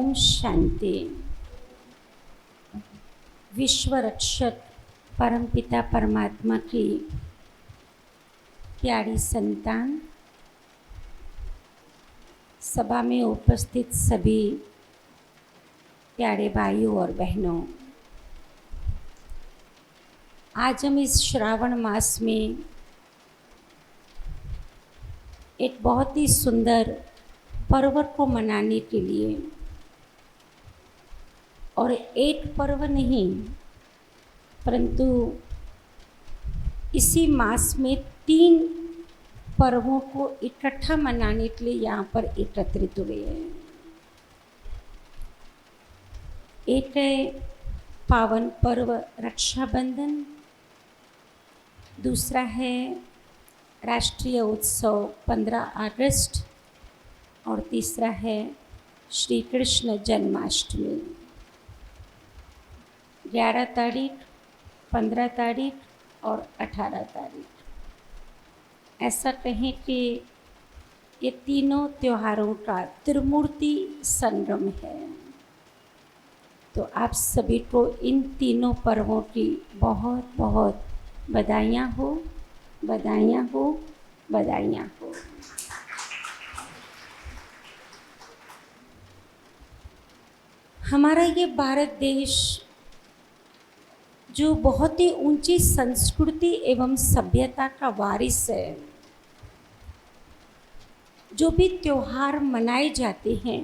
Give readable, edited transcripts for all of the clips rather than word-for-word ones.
ओम शांति। विश्व रक्षक परमपिता परमात्मा की प्यारी संतान, सभा में उपस्थित सभी प्यारे भाइयों और बहनों, आज हम इस श्रावण मास में एक बहुत ही सुंदर पर्व को मनाने के लिए, और एक पर्व नहीं परंतु इसी मास में 3 पर्वों को इकट्ठा मनाने के लिए यहाँ पर एकत्रित हुए हैं। एक है पावन पर्व रक्षाबंधन, दूसरा है राष्ट्रीय उत्सव 15 अगस्त और तीसरा है श्री कृष्ण जन्माष्टमी। 11 तारीख, 15 तारीख और 18 तारीख। ऐसा कहें कि ये तीनों त्योहारों का त्रिमूर्ति संगम है। तो आप सभी को इन तीनों पर्वों की बहुत बहुत बधाइयाँ हो, बधाइयाँ हो, बधाइयाँ हो। हमारा ये भारत देश जो बहुत ही ऊंची संस्कृति एवं सभ्यता का वारिस है, जो भी त्योहार मनाए जाते हैं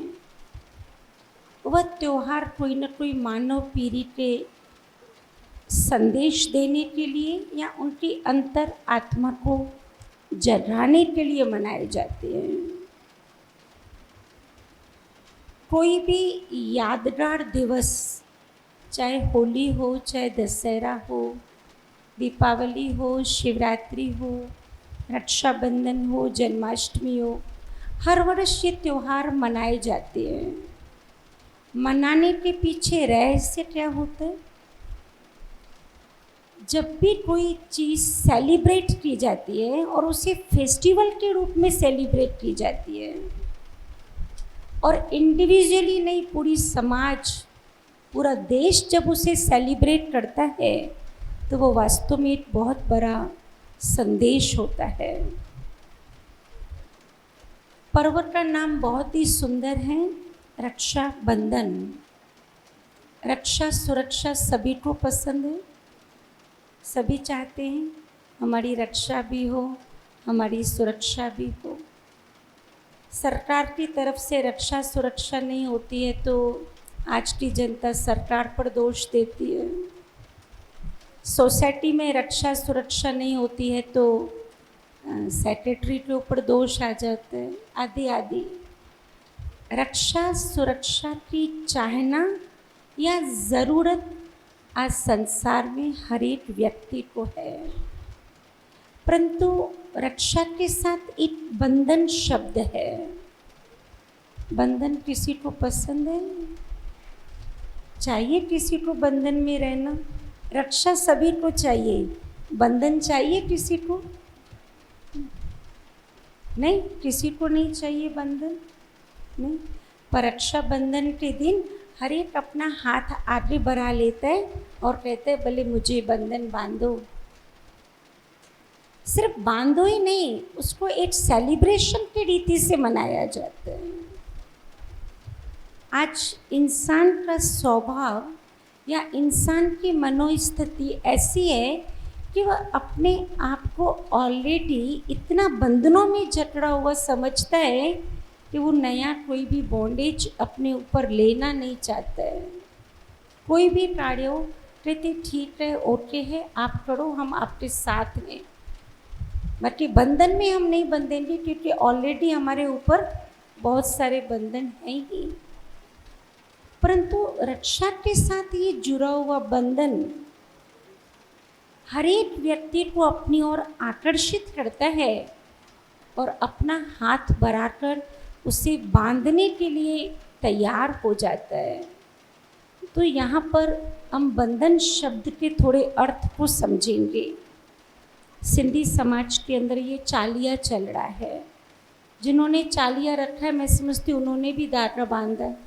वह त्योहार कोई न कोई मानव पीढ़ी के संदेश देने के लिए या उनकी अंतर आत्मा को जगाने के लिए मनाए जाते हैं। कोई भी यादगार दिवस, चाहे होली हो, चाहे दशहरा हो, दीपावली हो, शिवरात्रि हो, रक्षाबंधन हो, जन्माष्टमी हो, हर वर्ष ये त्यौहार मनाए जाते हैं। मनाने के पीछे रहस्य क्या होता है? जब भी कोई चीज़ सेलिब्रेट की जाती है और उसे फेस्टिवल के रूप में सेलिब्रेट की जाती है, और इंडिविजुअली नहीं, पूरी समाज, पूरा देश जब उसे सेलिब्रेट करता है तो वो वास्तव में एक बहुत बड़ा संदेश होता है। पर्व का नाम बहुत ही सुंदर है, रक्षाबंधन। रक्षा सुरक्षा सभी को पसंद है, सभी चाहते हैं हमारी रक्षा भी हो, हमारी सुरक्षा भी हो। सरकार की तरफ से रक्षा सुरक्षा नहीं होती है तो आज की जनता सरकार पर दोष देती है। सोसाइटी में रक्षा सुरक्षा नहीं होती है तो सेक्रेटरी के ऊपर दोष आ जाते हैं, आदि आदि। रक्षा सुरक्षा की चाहना या ज़रूरत आज संसार में हर एक व्यक्ति को है, परंतु रक्षा के साथ एक बंधन शब्द है। बंधन किसी को पसंद है? चाहिए किसी को बंधन में रहना? रक्षा सभी को चाहिए, बंधन चाहिए किसी को? नहीं, किसी को नहीं चाहिए बंधन, नहीं। पर रक्षाबंधन के दिन हर एक अपना हाथ आगे बढ़ा लेता है और कहते हैं भले मुझे बंधन बांधो। सिर्फ बांधो ही नहीं, उसको एक सेलिब्रेशन की रीति से मनाया जाता है। आज इंसान का स्वभाव या इंसान की मनोस्थिति ऐसी है कि वह अपने आप को ऑलरेडी इतना बंधनों में जकड़ा हुआ समझता है कि वो नया कोई भी बॉन्डेज अपने ऊपर लेना नहीं चाहता है। कोई भी कार्य हो, कहते ठीक है, ओके है, आप करो, हम आपके साथ हैं, बाकी बंधन में हम नहीं बंधेंगे क्योंकि ऑलरेडी हमारे ऊपर बहुत सारे बंधन हैं ही। परंतु रक्षा के साथ ये जुड़ा हुआ बंधन हर एक व्यक्ति को अपनी ओर आकर्षित करता है और अपना हाथ बढ़ाकर उसे बांधने के लिए तैयार हो जाता है। तो यहाँ पर हम बंधन शब्द के थोड़े अर्थ को समझेंगे। सिंधी समाज के अंदर ये चालिया चल रहा है। जिन्होंने चालिया रखा है, मैं समझती हूँ उन्होंने भी धागा बांधा है।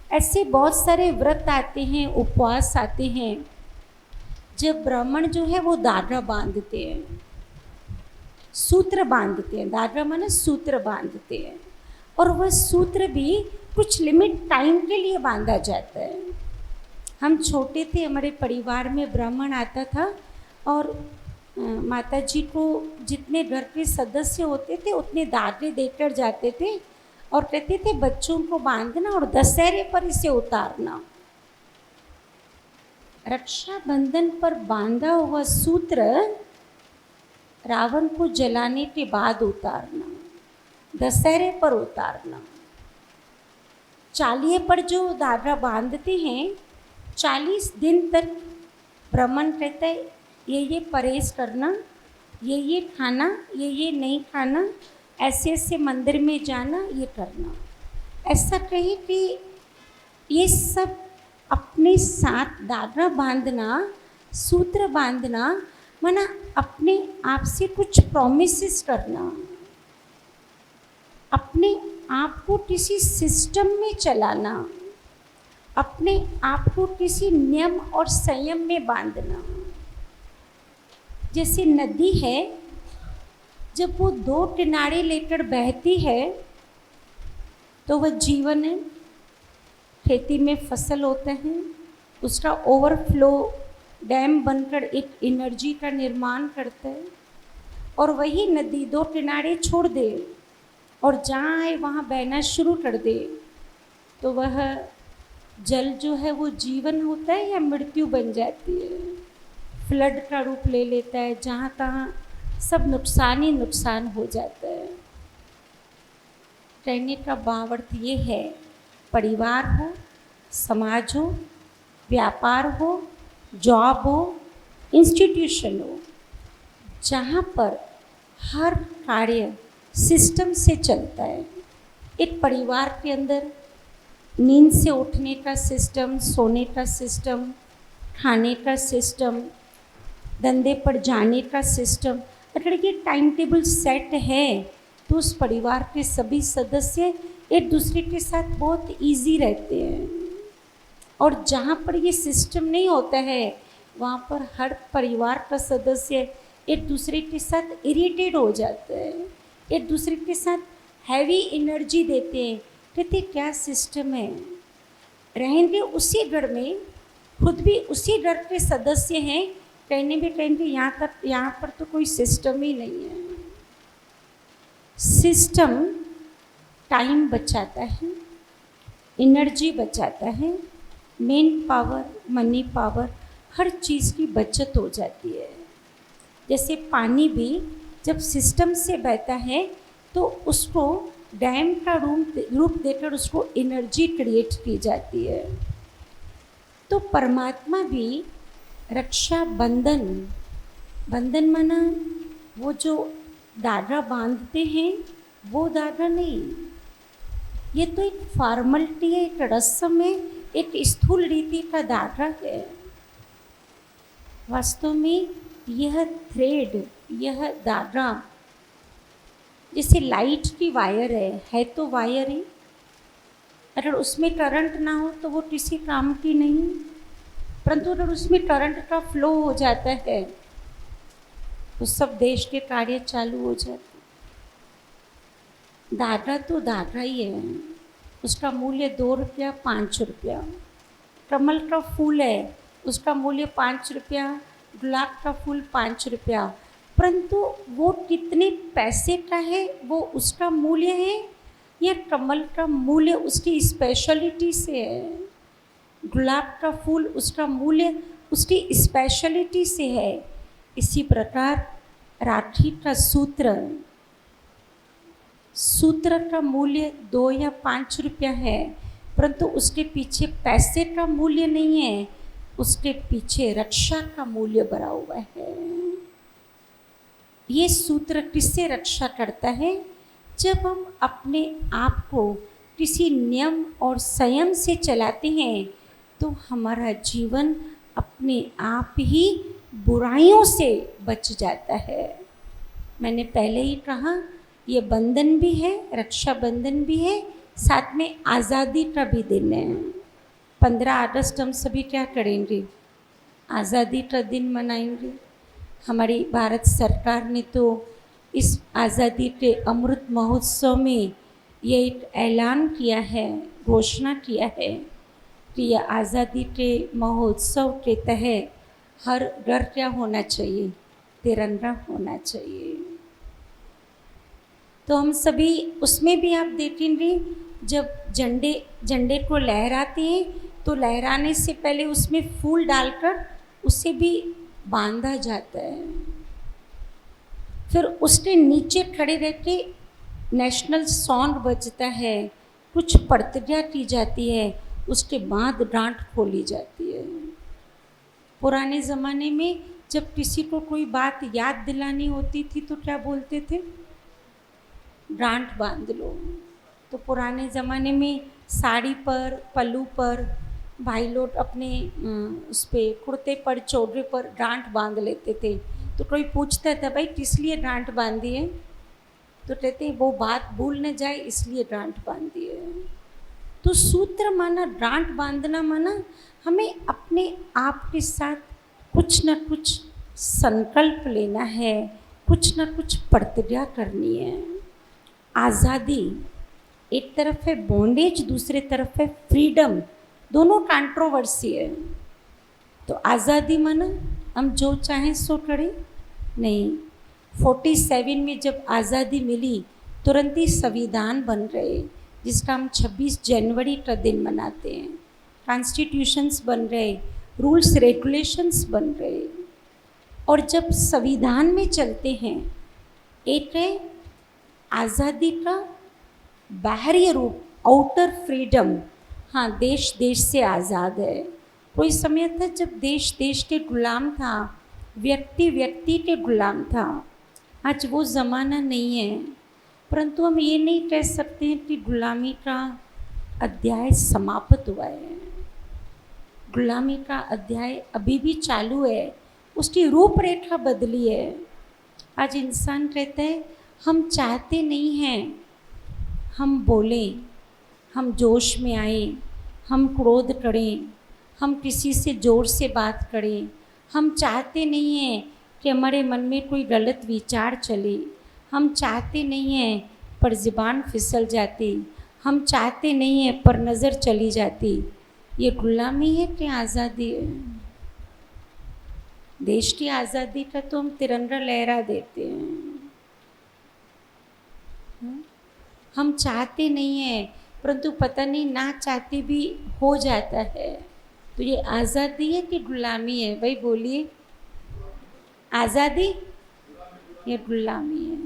ऐसे बहुत सारे व्रत आते हैं, उपवास आते हैं, जब ब्राह्मण जो है वो दादरा बांधते हैं, सूत्र बांधते हैं। दादरा माने सूत्र बांधते हैं, और वह सूत्र भी कुछ लिमिट टाइम के लिए बांधा जाता है। हम छोटे थे, हमारे परिवार में ब्राह्मण आता था, और माता जी को जितने घर के सदस्य होते थे उतने दादरे देकर जाते थे, और कहते थे बच्चों को बांधना और दशहरे पर इसे उतारना। रक्षाबंधन पर बांधा हुआ सूत्र रावण को जलाने के बाद उतारना, दशहरे पर उतारना। चालीहे पर जो दादरा बांधते हैं, 40 दिन तक ब्राह्मण कहता है ये परहेज करना, ये खाना, ये नहीं खाना, ऐसे ऐसे मंदिर में जाना, ये करना। ऐसा कहे कि ये सब अपने साथ दादरा बांधना, सूत्र बांधना, माना अपने आप से कुछ प्रॉमिसेस करना, अपने आप को किसी सिस्टम में चलाना, अपने आप को किसी नियम और संयम में बांधना। जैसे नदी है, जब वो 2 किनारे लेकर बहती है तो वह जीवन है। खेती में फसल होता है, उसका ओवरफ्लो डैम बनकर एक एनर्जी का निर्माण करता है, और वही नदी 2 किनारे छोड़ दे और जहाँ आए वहाँ बहना शुरू कर दे, तो वह जल जो है वो जीवन होता है या मृत्यु बन जाती है, फ्लड का रूप ले लेता है, जहाँ तहाँ सब नुकसान ही नुकसान हो जाता है। कहने का भावार्थ ये है, परिवार हो, समाज हो, व्यापार हो, जॉब हो, इंस्टीट्यूशन हो, जहाँ पर हर कार्य सिस्टम से चलता है। एक परिवार के अंदर नींद से उठने का सिस्टम, सोने का सिस्टम, खाने का सिस्टम, धंधे पर जाने का सिस्टम, अगर ये टाइम टेबल सेट है तो उस परिवार के सभी सदस्य एक दूसरे के साथ बहुत इजी रहते हैं। और जहाँ पर ये सिस्टम नहीं होता है, वहाँ पर हर परिवार का सदस्य एक दूसरे के साथ इरिटेट हो जाता है, एक दूसरे के साथ हैवी एनर्जी देते हैं। कहते क्या सिस्टम है, रहेंगे उसी घर में, खुद भी उसी घर के सदस्य हैं, कहेंगे यहाँ पर तो कोई सिस्टम ही नहीं है। सिस्टम टाइम बचाता है, एनर्जी बचाता है, मेन पावर, मनी पावर, हर चीज़ की बचत हो जाती है। जैसे पानी भी जब सिस्टम से बहता है तो उसको डैम का रूप देकर उसको एनर्जी क्रिएट की जाती है। तो परमात्मा भी रक्षा बंधन, बंधन माना वो जो दादरा बांधते हैं वो दादरा नहीं, ये तो एक फॉर्मलिटी है, एक रस्म है, एक स्थूल रीति का दादरा है। वास्तव में यह थ्रेड, यह दादरा जैसे लाइट की वायर है तो वायर है, अगर उसमें करंट ना हो तो वो किसी काम की नहीं, परंतु अगर उसमें करंट का फ्लो हो जाता है तो सब देश के कार्य चालू हो जाते। दादरा तो दादरा ही है, उसका मूल्य 2 रुपया, 5 रुपया। कमल का फूल है, उसका मूल्य 5 रुपया, गुलाब का फूल 5 रुपया, परंतु वो कितने पैसे का है वो उसका मूल्य है या कमल का मूल्य उसकी स्पेशलिटी से है। गुलाब का फूल उसका मूल्य उसकी स्पेशलिटी से है। इसी प्रकार राखी का सूत्र का मूल्य 2 या 5 रुपया है, परंतु उसके पीछे पैसे का मूल्य नहीं है, उसके पीछे रक्षा का मूल्य भरा हुआ है। ये सूत्र किससे रक्षा करता है? जब हम अपने आप को किसी नियम और संयम से चलाते हैं तो हमारा जीवन अपने आप ही बुराइयों से बच जाता है। मैंने पहले ही कहा, ये बंधन भी है, रक्षा बंधन भी है, साथ में आज़ादी का भी दिन है। 15 अगस्त हम सभी क्या करेंगे? आज़ादी का दिन मनाएंगे। हमारी भारत सरकार ने तो इस आज़ादी के अमृत महोत्सव में ये एक ऐलान किया है, घोषणा किया है कि यह आज़ादी के महोत्सव के तहत हर घर क्या होना चाहिए? तिरंगा होना चाहिए। तो हम सभी उसमें भी आप देखेंगे जब झंडे को लहराते हैं तो लहराने से पहले उसमें फूल डालकर उसे भी बांधा जाता है। फिर उसके नीचे खड़े रह के नेशनल सॉन्ग बजता है, कुछ प्रतिज्ञा की जाती है, उसके बाद डांट खोली जाती है। पुराने ज़माने में जब किसी को कोई बात याद दिलानी होती थी तो क्या बोलते थे? डांट बांध लो। तो पुराने ज़माने में साड़ी पर, पल्लू पर भाई लोग अपने उस पर कुर्ते पर, चौड़े पर डांट बांध लेते थे। तो कोई पूछता था भाई किस लिए डांट बांधी है? तो कहते वो बात भूल न जाए इसलिए डांट बांधी है। तो सूत्र माना डांट बांधना माना हमें अपने आप के साथ कुछ न कुछ संकल्प लेना है, कुछ न कुछ प्रतिज्ञा करनी है। आज़ादी एक तरफ है, बॉन्डेज दूसरे तरफ है फ्रीडम, दोनों कंट्रोवर्सी है। तो आज़ादी माना हम जो चाहें सो करें? नहीं। 47 में जब आज़ादी मिली तुरंत ही संविधान बन रहे, जिसका हम 26 जनवरी का दिन मनाते हैं। कॉन्स्टिट्यूशंस बन रहे, रूल्स रेगुलेशंस बन रहे। और जब संविधान में चलते हैं, एक है आज़ादी का बाहरी रूप, आउटर फ्रीडम। हाँ, देश देश से आज़ाद है। कोई समय था जब देश देश के गुलाम था, व्यक्ति व्यक्ति के गुलाम था। आज वो ज़माना नहीं है। परंतु हम ये नहीं कह सकते हैं कि गुलामी का अध्याय समाप्त हुआ है। गुलामी का अध्याय अभी भी चालू है, उसकी रूपरेखा बदली है। आज इंसान कहता है हम चाहते नहीं हैं हम बोलें, हम जोश में आए, हम क्रोध करें, हम किसी से ज़ोर से बात करें। हम चाहते नहीं हैं कि हमारे मन में कोई गलत विचार चले। हम चाहते नहीं हैं पर ज़ुबान फिसल जाती। हम चाहते नहीं हैं पर नज़र चली जाती। ये गुलामी है कि आज़ादी है? देश की आज़ादी का तो हम तिरंगा लहरा देते हैं। हम चाहते नहीं हैं परंतु पता नहीं ना चाहते भी हो जाता है। तो ये आज़ादी है कि गुलामी है? भाई बोलिए, आज़ादी या गुलामी है?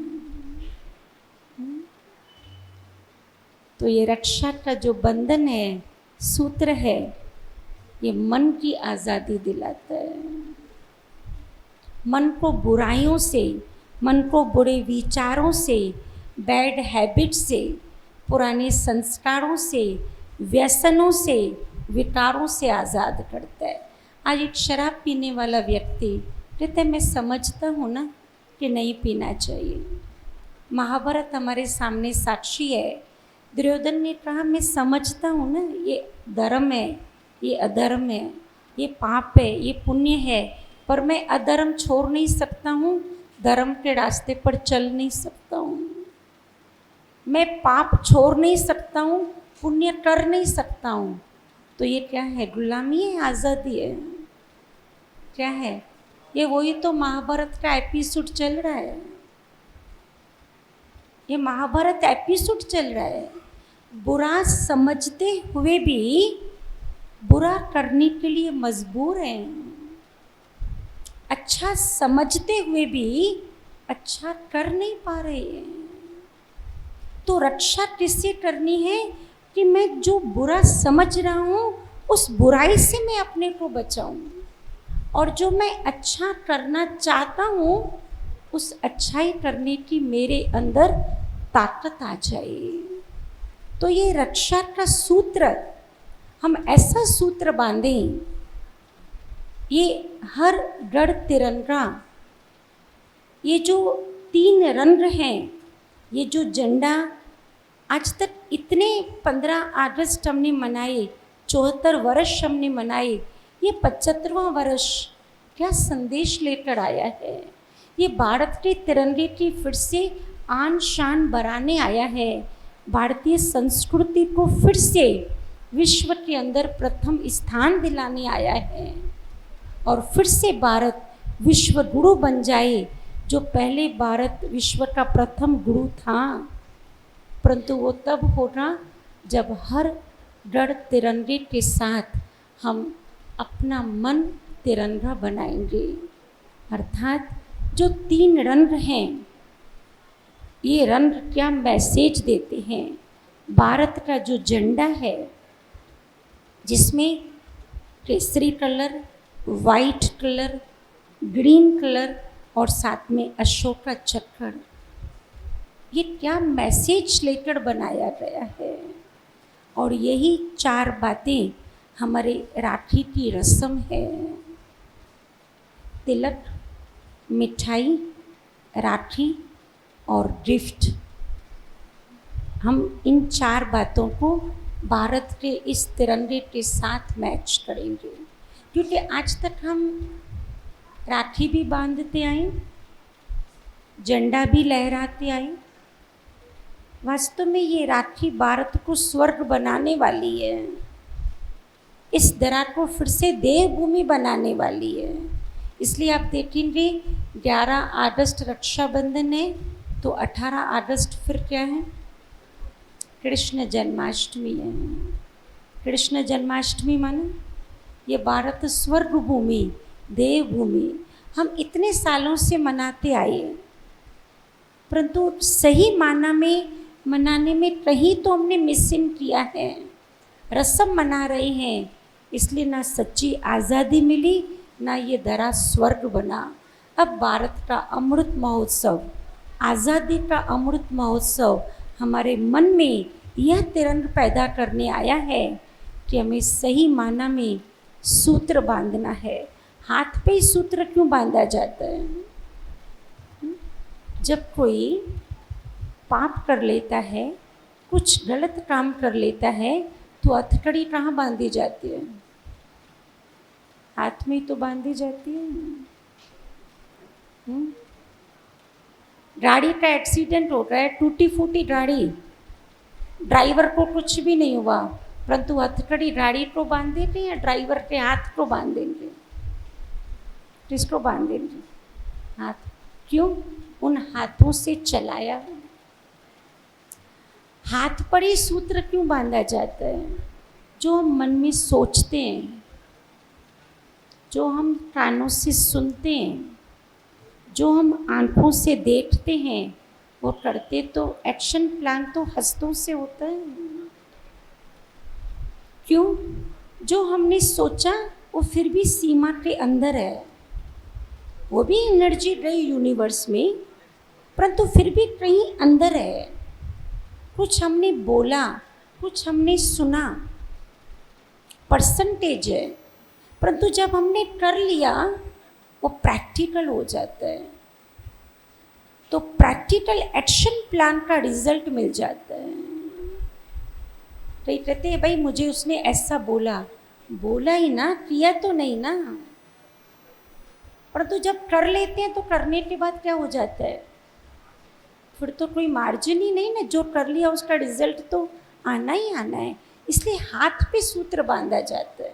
तो ये रक्षा का जो बंधन है, सूत्र है, ये मन की आज़ादी दिलाता है। मन को बुराइयों से, मन को बुरे विचारों से, बैड हैबिट से, पुराने संस्कारों से, व्यसनों से, विकारों से आज़ाद करता है। आज एक शराब पीने वाला व्यक्ति कहता है मैं समझता हूँ ना कि नहीं पीना चाहिए। महाभारत हमारे सामने साक्षी है। दुर्योधन ने कहा मैं समझता हूँ ना ये धर्म है, ये अधर्म है, ये पाप है, ये पुण्य है, पर मैं अधर्म छोड़ नहीं सकता हूँ, धर्म के रास्ते पर चल नहीं सकता हूँ। मैं पाप छोड़ नहीं सकता हूँ, पुण्य कर नहीं सकता हूँ। तो ये क्या है? गुलामी है? आज़ादी है? क्या है ये? वही तो महाभारत का एपिसोड चल रहा है। ये महाभारत एपिसोड चल रहा है। बुरा समझते हुए भी बुरा करने के लिए मजबूर हैं। अच्छा समझते हुए भी अच्छा कर नहीं पा रहे हैं। तो रक्षा किससे करनी है कि मैं जो बुरा समझ रहा हूँ उस बुराई से मैं अपने को बचाऊं, और जो मैं अच्छा करना चाहता हूँ उस अच्छाई करने की मेरे अंदर ताकत आ जाए। तो ये रक्षा का सूत्र, हम ऐसा सूत्र बांधें, ये हर गढ़ तिरंगा, ये जो 3 रंग हैं, ये जो झंडा आज तक इतने 15 अगस्त हमने मनाए, 74 वर्ष हमने मनाए, ये 75वां वर्ष क्या संदेश लेकर आया है। ये भारत के तिरंगे की फिर से आन शान बढ़ाने आया है, भारतीय संस्कृति को फिर से विश्व के अंदर प्रथम स्थान दिलाने आया है, और फिर से भारत विश्व गुरु बन जाए। जो पहले भारत विश्व का प्रथम गुरु था, परंतु वो तब होगा जब हर रण तिरंगे के साथ हम अपना मन तिरंगा बनाएंगे। अर्थात जो 3 रंग हैं, ये रंग क्या मैसेज देते हैं। भारत का जो झंडा है, जिसमें Kesari colour, white colour, green colour और साथ में अशोक का चक्र, ये क्या मैसेज लेकर बनाया गया है। और यही 4 बातें हमारे राखी की रस्म है। तिलक, मिठाई, राखी और गिफ्ट। हम इन 4 बातों को भारत के इस तिरंगे के साथ मैच करेंगे, क्योंकि आज तक हम राखी भी बांधते आए, झंडा भी लहराते आए। वास्तव में ये राखी भारत को स्वर्ग बनाने वाली है, इस धरा को फिर से देवभूमि बनाने वाली है। इसलिए आप देखेंगे 11 अगस्त रक्षाबंधन है, तो 18 अगस्त फिर क्या है, कृष्ण जन्माष्टमी है। कृष्ण जन्माष्टमी माने ये भारत स्वर्ग भूमि, देवभूमि हम इतने सालों से मनाते आए, परंतु सही माना में मनाने में कहीं तो हमने मिसिंग किया है। रस्म मना रहे हैं, इसलिए ना सच्ची आज़ादी मिली, ना ये धरा स्वर्ग बना। अब भारत का अमृत महोत्सव, आज़ादी का अमृत महोत्सव हमारे मन में यह तिरंग पैदा करने आया है कि हमें सही माना में सूत्र बांधना है। हाथ पे ही सूत्र क्यों बांधा जाता है? जब कोई पाप कर लेता है, कुछ गलत काम कर लेता है, तो हथकड़ी कहाँ बांधी जाती है? हाथ में ही तो बांधी जाती है। गाड़ी का एक्सीडेंट हो गया, टूटी फूटी गाड़ी, ड्राइवर को कुछ भी नहीं हुआ, परंतु हथकड़ी गाड़ी को बांधेंगे या ड्राइवर के हाथ को बांधेंगे? किसको बांधेंगे? हाथ। क्यों? उन हाथों से चलाया। हाथ पर ही सूत्र क्यों बांधा जाता है? जो हम मन में सोचते हैं, जो हम कानों से सुनते हैं, जो हम आंखों से देखते हैं, वो करते तो एक्शन प्लान तो हस्तों से होता है। क्यों? जो हमने सोचा वो फिर भी सीमा के अंदर है, वो भी एनर्जी रही यूनिवर्स में, परंतु फिर भी कहीं अंदर है। कुछ हमने बोला, कुछ हमने सुना, परसेंटेज है, परंतु जब हमने कर लिया वो प्रैक्टिकल हो जाता है, तो प्रैक्टिकल एक्शन प्लान का रिजल्ट मिल जाता है। तो ये कहते हैं भाई मुझे उसने ऐसा बोला, बोला ही ना, किया तो नहीं ना। परंतु जब कर लेते हैं तो करने के बाद क्या हो जाता है? फिर तो कोई मार्जिन ही नहीं ना, जो कर लिया उसका रिजल्ट तो आना ही आना है। इसलिए हाथ पे सूत्र बांधा जाता है।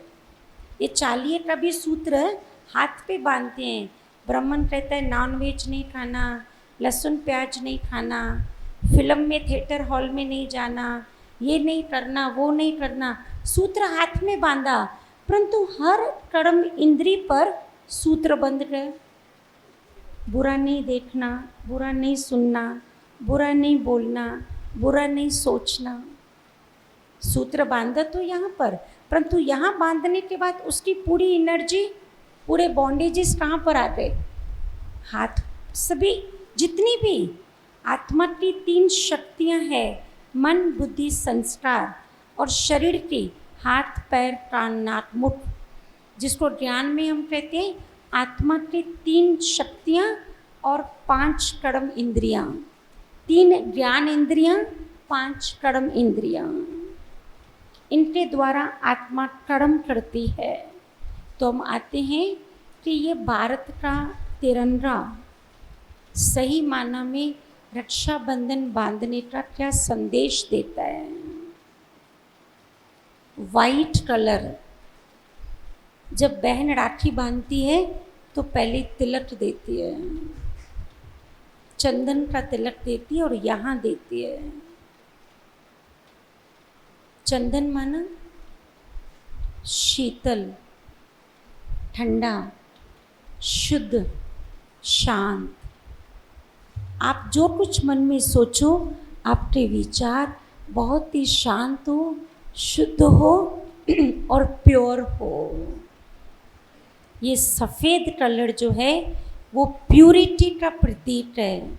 ये चालिये का भी सूत्र हाथ पे बांधते हैं। ब्राह्मण कहता है नॉन वेज नहीं खाना, लहसुन प्याज नहीं खाना, फिल्म में थिएटर हॉल में नहीं जाना, ये नहीं करना, वो नहीं करना, सूत्र हाथ में बांधा, परंतु हर कर्म इंद्री पर सूत्र बंध गए। बुरा नहीं देखना, बुरा नहीं सुनना, बुरा नहीं बोलना, बुरा नहीं सोचना। सूत्र बांधा तो यहाँ पर, परंतु यहाँ बांधने के बाद उसकी पूरी एनर्जी, पूरे बॉन्डेजेस कहाँ पर आ गए? हाथ। सभी जितनी भी आत्मा की 3 शक्तियाँ हैं, मन, बुद्धि, संस्कार, और शरीर की हाथ, पैर, कान, नाक, मुख, जिसको ज्ञान में हम कहते हैं आत्मा की 3 शक्तियाँ और 5 कर्म इंद्रियाँ। 3 ज्ञान इंद्रियाँ, 5 कर्म इंद्रियाँ। इनके द्वारा आत्मा कर्म करती है। तो हम आते हैं कि ये भारत का तिरंगा सही माना में रक्षाबंधन बांधने का क्या संदेश देता है। वाइट कलर, जब बहन राखी बांधती है तो पहले तिलक देती है, चंदन का तिलक देती है और यहाँ देती है। चंदन माना शीतल, ठंडा, शुद्ध, शांत। आप जो कुछ मन में सोचो, आपके विचार बहुत ही शांत हो, शुद्ध हो और प्योर हो। ये सफ़ेद कलर जो है वो प्यूरिटी का प्रतीक है,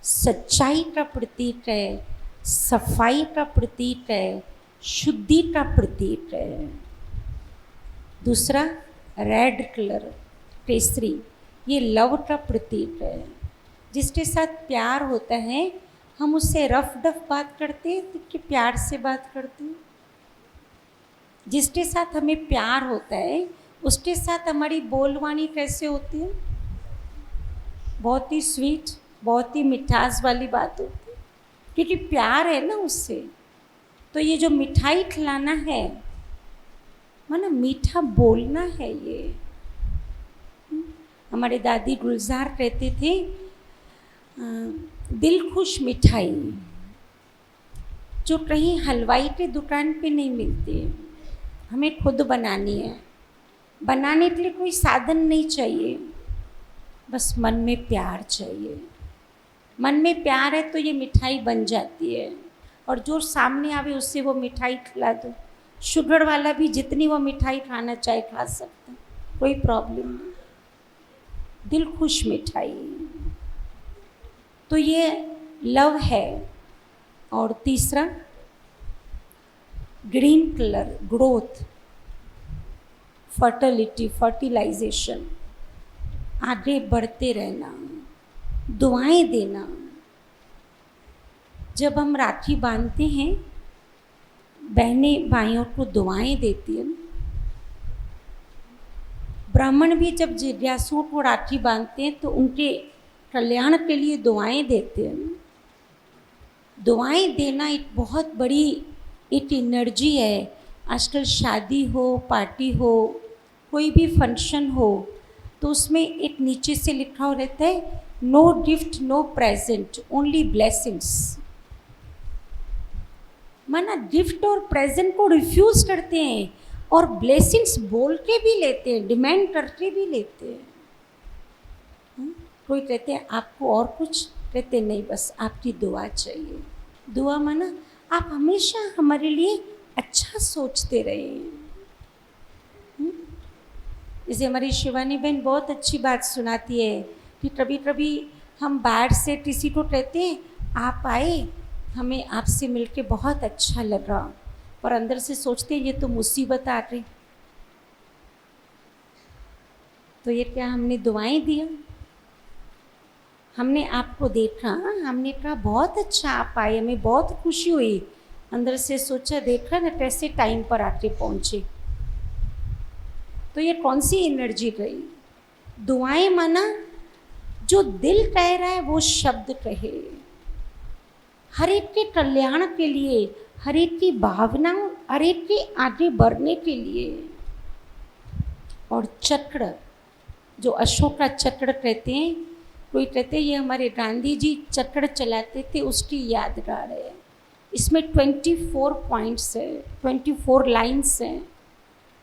सच्चाई का प्रतीक है, सफाई का प्रतीक है, शुद्धि का प्रतीक है। दूसरा रेड कलर, केसरी, ये लव का प्रतीक है। जिसके साथ प्यार होता है हम उससे रफ डफ बात करते हैं कि प्यार से बात करते हैं। जिसके साथ हमें प्यार होता है उसके साथ हमारी बोलवाणी कैसे होती है, बहुत ही स्वीट, बहुत ही मिठास वाली बात होती है, क्योंकि प्यार है ना उससे। तो ये जो मिठाई खिलाना है, माना मीठा बोलना है ये। हमारे दादी गुलजार कहते थे दिल खुश मिठाई जो कहीं हलवाई के दुकान पे नहीं मिलती, हमें खुद बनानी है। बनाने के लिए कोई साधन नहीं चाहिए, बस मन में प्यार चाहिए। मन में प्यार है तो ये मिठाई बन जाती है। और जो सामने आवे उससे वो मिठाई खिला दो, शुगर वाला भी जितनी वो मिठाई खाना चाहे खा सकता, कोई प्रॉब्लम नहीं। दिल खुश मिठाई, तो ये लव है। और तीसरा green colour, growth, fertility, fertilization, आगे बढ़ते रहना, दुआएं देना। जब हम राखी बांधते हैं, बहनें भाइयों को दुआएं देती हैं। ब्राह्मण भी जब जिज्ञासुओं को राखी बांधते हैं तो उनके कल्याण के लिए दुआएं देते हैं। दुआएं देना एक बहुत बड़ी एक एनर्जी है। आजकल शादी हो, पार्टी हो, कोई भी फंक्शन हो, तो उसमें एक नीचे से लिखा हो रहता है no gift no present only blessings. माना गिफ्ट और प्रेजेंट को रिफ्यूज करते हैं और ब्लेसिंग्स बोल के भी लेते हैं, डिमांड करके भी लेते हैं। कोई कहते हैं आपको और कुछ, कहते नहीं बस आपकी दुआ चाहिए। दुआ माना आप हमेशा हमारे लिए अच्छा सोचते रहे। जैसे हमारी शिवानी बहन बहुत अच्छी बात सुनाती है कि कभी कभी हम बाहर से किसी को कहते हैं आप आए, हमें आपसे मिलके बहुत अच्छा लगा, पर अंदर से सोचते हैं ये तो मुसीबत आ गई। तो ये क्या हमने दुआएं दिया? हमने आपको देखा, हमने कहा बहुत अच्छा आप आए, हमें बहुत खुशी हुई। अंदर से सोचा देखा ना कैसे टाइम पर आके पहुँचे। तो ये कौन सी एनर्जी रही? दुआएं माना जो दिल कह रहा है वो शब्द कहे, हर एक के कल्याण के लिए, हर एक की भावनाओं, हर एक के आगे बढ़ने के लिए। और चक्र, जो अशोक का चक्र कहते हैं, कोई कहते हैं ये हमारे गांधी जी चक्र चलाते थे उसकी यादगार है। इसमें 24 पॉइंट्स है, 24 लाइन्स हैं,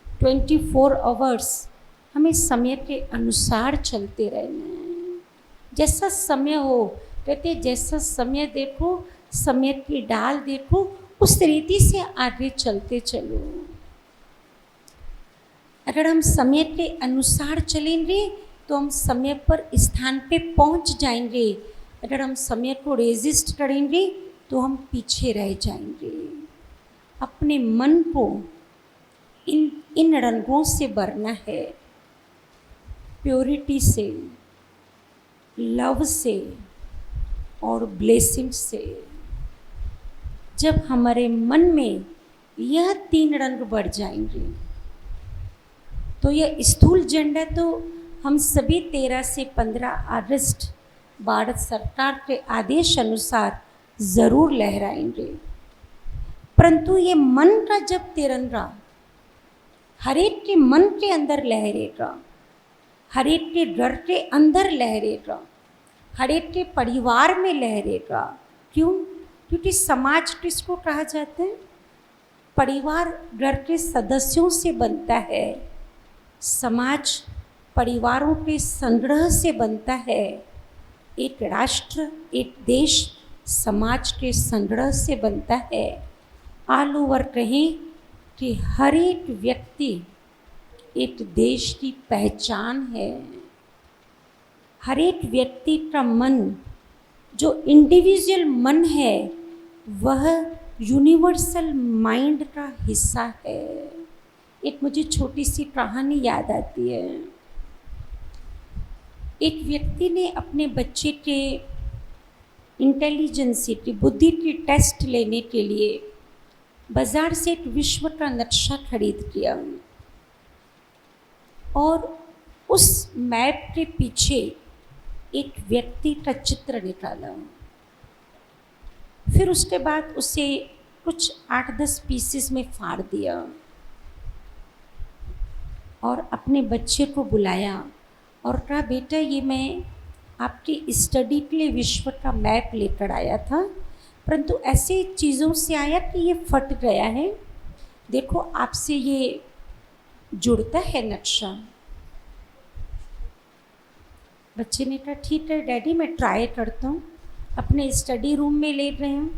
24 आवर्स। हमें समय के अनुसार चलते रहना है। जैसा समय हो, कहते जैसा समय देखो, समय की डाल देखो, उस रीति से आगे चलते चलो। अगर हम समय के अनुसार चलेंगे तो हम समय पर स्थान पे पहुंच जाएंगे। अगर हम समय को रेजिस्ट करेंगे तो हम पीछे रह जाएंगे। अपने मन को इन रंगों से भरना है, प्योरिटी से, लव से और ब्लेसिंग से। जब हमारे मन में यह 3 रंग बढ़ जाएंगे। तो यह स्थूल झंडा तो हम सभी 13 से 15 अगस्त भारत सरकार के आदेश अनुसार ज़रूर लहराएंगे, परंतु ये मन का जब तिरंगा हर एक के मन के अंदर लहरेगा, हर एक के घर के अंदर लहरेगा, हर एक के परिवार में लहरेगा। क्यों? क्योंकि समाज किसको कहा जाता है? परिवार घर के सदस्यों से बनता है। समाज परिवारों के संग्रह से बनता है। एक राष्ट्र, एक देश समाज के संग्रह से बनता है। ऑल ओवर कहें कि हर एक व्यक्ति एक देश की पहचान है। हर एक व्यक्ति का मन, जो इंडिविजुअल मन है, वह यूनिवर्सल माइंड का हिस्सा है। एक मुझे छोटी सी कहानी याद आती है। एक व्यक्ति ने अपने बच्चे के इंटेलिजेंस की, बुद्धि की टेस्ट लेने के लिए बाजार से एक विश्व का नक्शा खरीद किया और उस मैप के पीछे एक व्यक्ति का चित्र निकाला। फिर उसके बाद उसे कुछ 8-10 पीसेस में फाड़ दिया और अपने बच्चे को बुलाया और कहा, बेटा ये मैं आपकी स्टडी के लिए विश्व का मैप लेकर आया था, परंतु ऐसे चीज़ों से आया कि ये फट गया है। देखो आपसे ये जुड़ता है नक्शा। बच्चे ने कहा, ठीक है डैडी मैं ट्राई करता हूँ। अपने स्टडी रूम में ले गए हैं,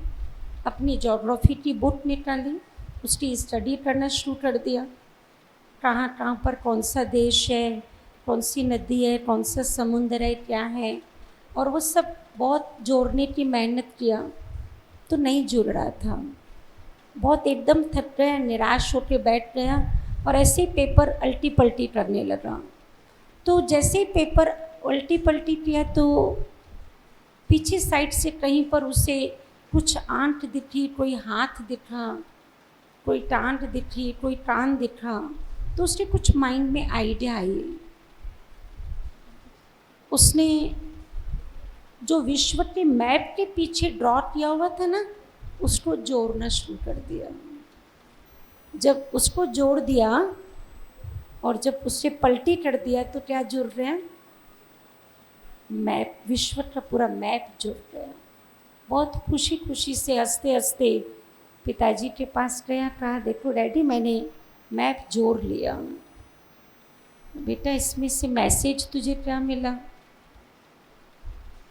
अपनी ज्योग्राफी की बुक निकाली, उसकी स्टडी करना शुरू कर दिया। कहाँ कहाँ पर कौन सा देश है, कौन सी नदी है, कौन सा समुद्र है, क्या है, और वो सब बहुत जोड़ने की मेहनत किया तो नहीं जुड़ रहा था। बहुत एकदम थक गया, निराश होकर बैठ गया और ऐसे ही पेपर उल्टी पलटी करने लगा। तो जैसे ही पेपर उल्टी पलटी किया तो पीछे साइड से कहीं पर उसे कुछ आंख दिखी, कोई हाथ दिखा, कोई टांग दिखी, कोई कान दिखा। तो उसके कुछ माइंड में आइडिया आई। उसने जो विश्व के मैप के पीछे ड्रॉ किया हुआ था ना, उसको जोड़ना शुरू कर दिया। जब उसको जोड़ दिया और जब उससे पलटी कर दिया तो क्या जुड़ रहे हैं? मैप, विश्व का पूरा मैप जुड़ गया। बहुत खुशी खुशी से हंसते हंसते पिताजी के पास गया, कहा देखो डैडी मैंने मैप जोड़ लिया। बेटा इसमें से मैसेज तुझे क्या मिला?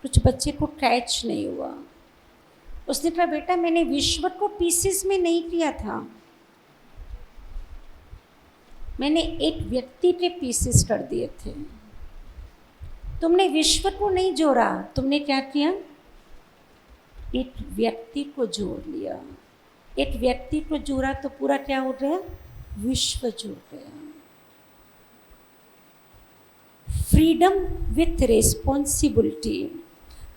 कुछ बच्चे को कैच नहीं हुआ। उसने कहा बेटा मैंने विश्व को पीसेस में नहीं किया था, मैंने एक व्यक्ति के पीसेस कर दिए थे। तुमने विश्व को नहीं जोड़ा, तुमने क्या किया? एक व्यक्ति को जोड़ लिया। एक व्यक्ति को जोड़ा तो पूरा क्या हो गया? विश्व जुड़ गया। Freedom with responsibility.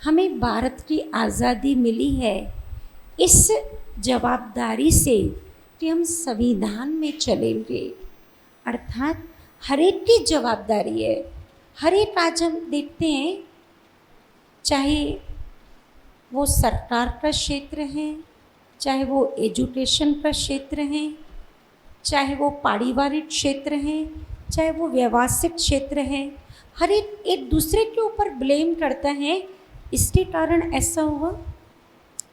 हमें भारत की आज़ादी मिली है इस जवाबदारी से कि हम संविधान में चलेंगे, अर्थात हर एक की जवाबदारी है। हर एक आज हम देखते हैं, चाहे वो सरकार का क्षेत्र है, चाहे वो एजुकेशन का क्षेत्र है, चाहे वो पारिवारिक क्षेत्र है, चाहे वो व्यवसायिक क्षेत्र है, हर एक एक दूसरे के ऊपर ब्लेम करता है, इसके कारण ऐसा हुआ,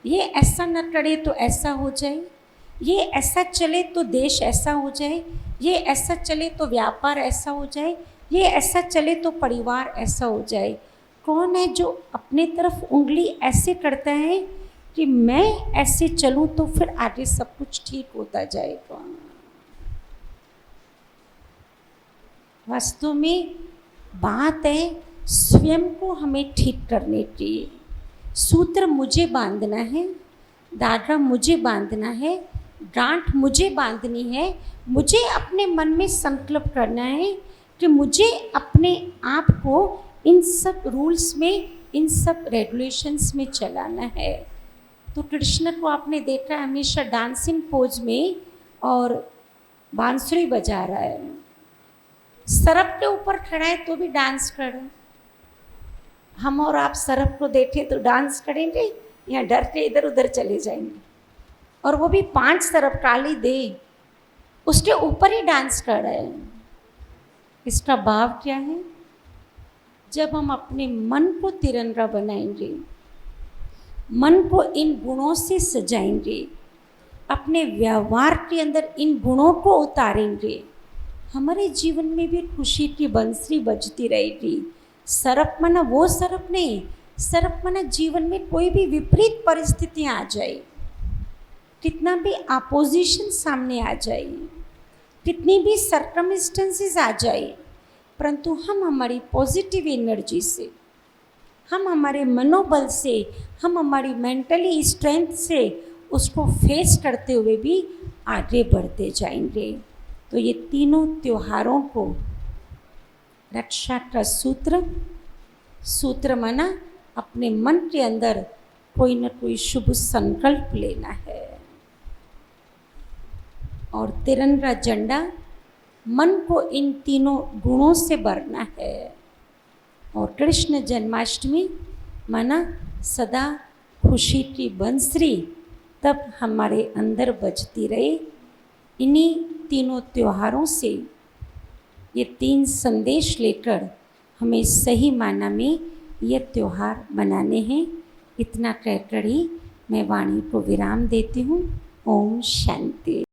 ये ऐसा न करे तो ऐसा हो जाए, ये ऐसा चले तो देश ऐसा हो जाए, ये ऐसा चले तो व्यापार ऐसा हो जाए, ये ऐसा चले तो परिवार ऐसा हो जाए। कौन है जो अपने तरफ उंगली ऐसे करता है कि मैं ऐसे चलूं तो फिर आगे सब कुछ ठीक होता जाएगा? वास्तव में बात है स्वयं को हमें ठीक करने की। सूत्र मुझे बांधना है, धागा मुझे बांधना है, गांठ मुझे बांधनी है। मुझे अपने मन में संकल्प करना है कि मुझे अपने आप को इन सब रूल्स में, इन सब रेगुलेशंस में चलाना है। तो कृष्ण को आपने देखा हमेशा डांसिंग पोज में और बांसुरी बजा रहा है, सरप के ऊपर खड़ा है तो भी डांस कर रहा है। हम और आप सरप को देखें तो डांस करेंगे या डर के इधर उधर चले जाएंगे? और वो भी 5 सरप काली दे उसके ऊपर ही डांस कर रहे हैं। इसका भाव क्या है? जब हम अपने मन को तिरंगा बनाएंगे, मन को इन गुणों से सजाएंगे, अपने व्यवहार के अंदर इन गुणों को उतारेंगे, हमारे जीवन में भी खुशी की बंसरी बजती रहेगी। सरप मना वो सरप नहीं, सरप मना जीवन में कोई भी विपरीत परिस्थितियाँ आ जाए, कितना भी अपोजिशन सामने आ जाए, कितनी भी सर्कमस्टेंसेस आ जाए, परंतु हम हमारी पॉजिटिव एनर्जी से, हम हमारे मनोबल से, हम हमारी मेंटली स्ट्रेंथ से उसको फेस करते हुए भी आगे बढ़ते जाएंगे। तो ये तीनों त्योहारों को रक्षा का सूत्र माना अपने मन के अंदर कोई न कोई शुभ संकल्प लेना है और तिरंगा झंडा मन को इन तीनों गुणों से भरना है। और कृष्ण जन्माष्टमी माना सदा खुशी की बंसरी तब हमारे अंदर बजती रहे। इन्हीं तीनों त्योहारों से ये 3 संदेश लेकर हमें सही माना में ये त्यौहार मनाने हैं। इतना कहकर ही मैं वाणी को विराम देती हूँ। ओम शांति।